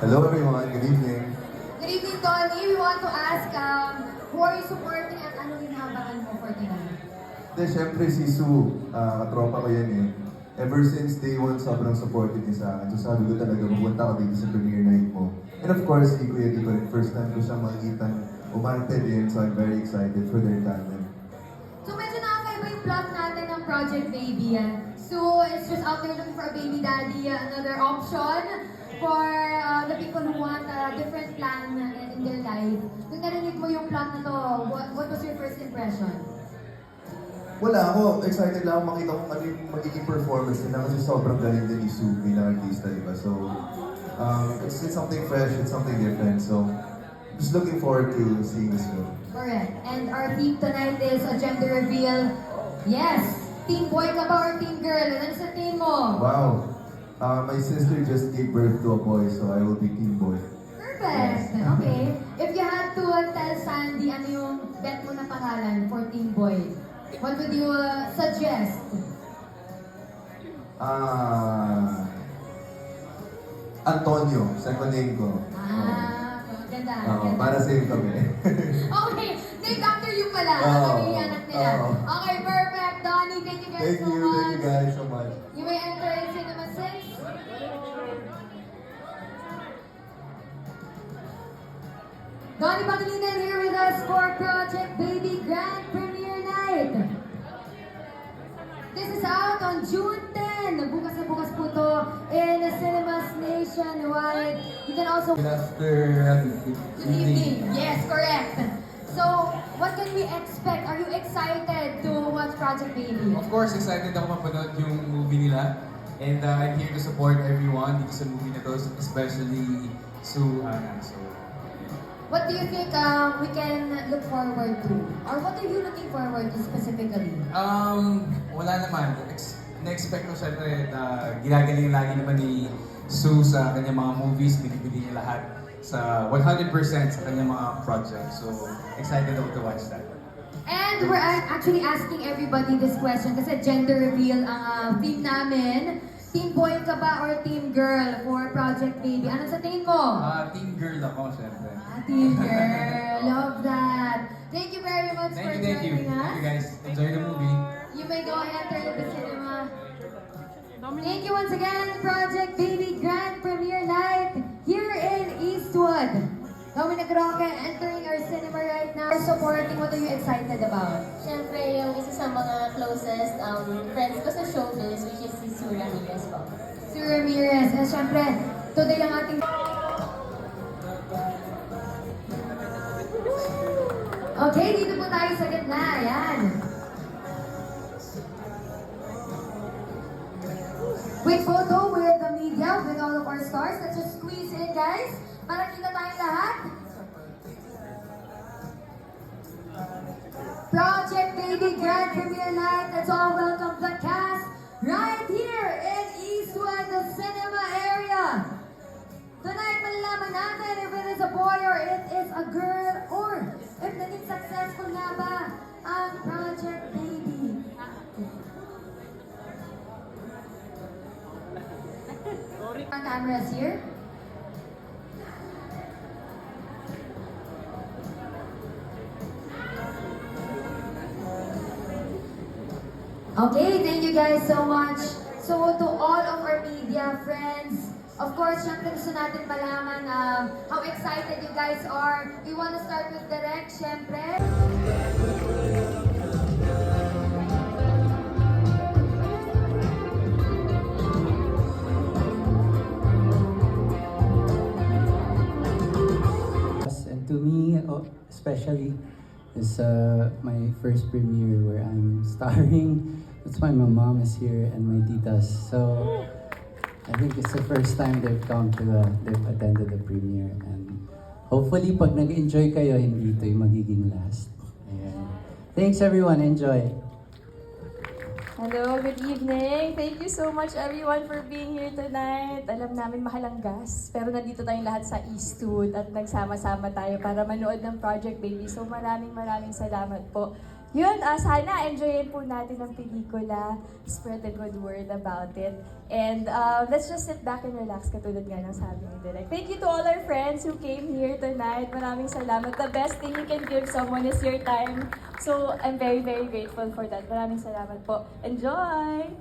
Hello everyone, good evening. Good evening, Tony. We want to ask, who are you supporting at anong hinahabangan mo for tonight? Then syempre si Sue, katropa ko yan eh. Ever since day one, sobrang supportive niya sa akin. So sabi ko talaga, pupunta ako dito sa premiere night mo. And of course, si Kuya Dico, first time ko siyang makikita umarte din. So I'm very excited for their talent. So medyo nakakaiba yung plot natin ng Project Baby. So it's just out there looking for a baby daddy, another option for the people who want a different plan in their life. Nung narinig mo yung plot na to, what was your first impression? Wala ako, excited lang ako makita kung ano yung magiging performance nila kasi sobrang galing din ni Sue bilang artista, diba? So, it's something fresh, it's something different. So, just looking forward to seeing this film. Correct. And our theme tonight is a gender reveal. Yes! Team boy ka ba or team girl? Ano sa team mo? Wow! My sister just gave birth to a boy, so I will be team boy. Perfect! Okay. If you had to tell Sandy ano yung bet mo na pangalan for team boy, what would you suggest? Antonio, second name ko. Ganda. Oo, para same kami. Okay, named after you pala. Kami yung anak nila. Okay, perfect. Donnie, thank you guys so much. Thank you guys so much. You may enter in Cinema 6. Donnie Pangilinan here with us for Project Baby Grand Premiere Night. This is out on June 10. Bukas na bukas po to in cinemas nationwide. You can also... Good afternoon. Good evening. Yes, correct. So, what can we expect? Are you excited to watch Project Baby? Of course, excited ako mapanood yung movie nila. And I'm here to support everyone dito sa movie na to, especially Sue, Ana. So, What do you think we can look forward to? Or what are you looking forward to specifically? wala naman. Na-expect ko syempre na ginagaling lagi naman ni Sue sa kanyang mga movies, binibili niya lahat sa 100% sa kanyang mga projects. So, excited ako to watch that. And we're actually asking everybody this question kasi gender reveal ang theme namin. Team boy ka ba or team girl for Project Baby? Ano sa tingin mo? Team girl ako, syempre. Team girl. Love that. Thank you very much for Thank you. joining us. Thank you guys. Enjoy the movie. You may go enter the cinema. Thank you once again, Project Baby Grand Premiere Night here in Eastwood. Dominic Roque entering our cinema right now. Supporting, what are you excited about? Siyempre, yung isa sa mga closest friends ko sa showbiz, which is si Sue Ramirez po. Si Ramirez. And syempre, today ang ating... Okay, dito po tayo sa gitna. Ayan. Quick photo with the media, with all of our stars. Let's just squeeze in, guys. Para kita tayong lahat. Project Baby Grand Premiere Night. Let's all welcome the cast right here in Eastwood, the cinema area. Tonight, malalaman natin if it is a boy or it is a girl or if naging successful na ba ang Project Baby. Our cameras here. Okay, thank you guys so much. So to all of our media friends, of course, syempre gusto natin malaman how excited you guys are. We want to start with Direk, syempre. And to me, especially, is my first premiere where I'm starring. That's why my mom is here and my titas. So I think it's the first time they've they've attended the premiere. And hopefully, pag nag-enjoy kayo, hindi ito yung magiging last. Ayan. Thanks everyone, enjoy! Hello, good evening. Thank you so much everyone for being here tonight. Alam namin mahal ang gas, pero nandito tayong lahat sa Eastwood at nagsama-sama tayo para manood ng Project Baby. So maraming salamat po Yun, sana enjoyin po natin ang pelikula, spread the good word about it, and let's just sit back and relax katulad nga ng sabi ni Direk. Thank you to all our friends who came here tonight. Maraming salamat. The best thing you can give someone is your time. So, I'm very, very grateful for that. Maraming salamat po. Enjoy!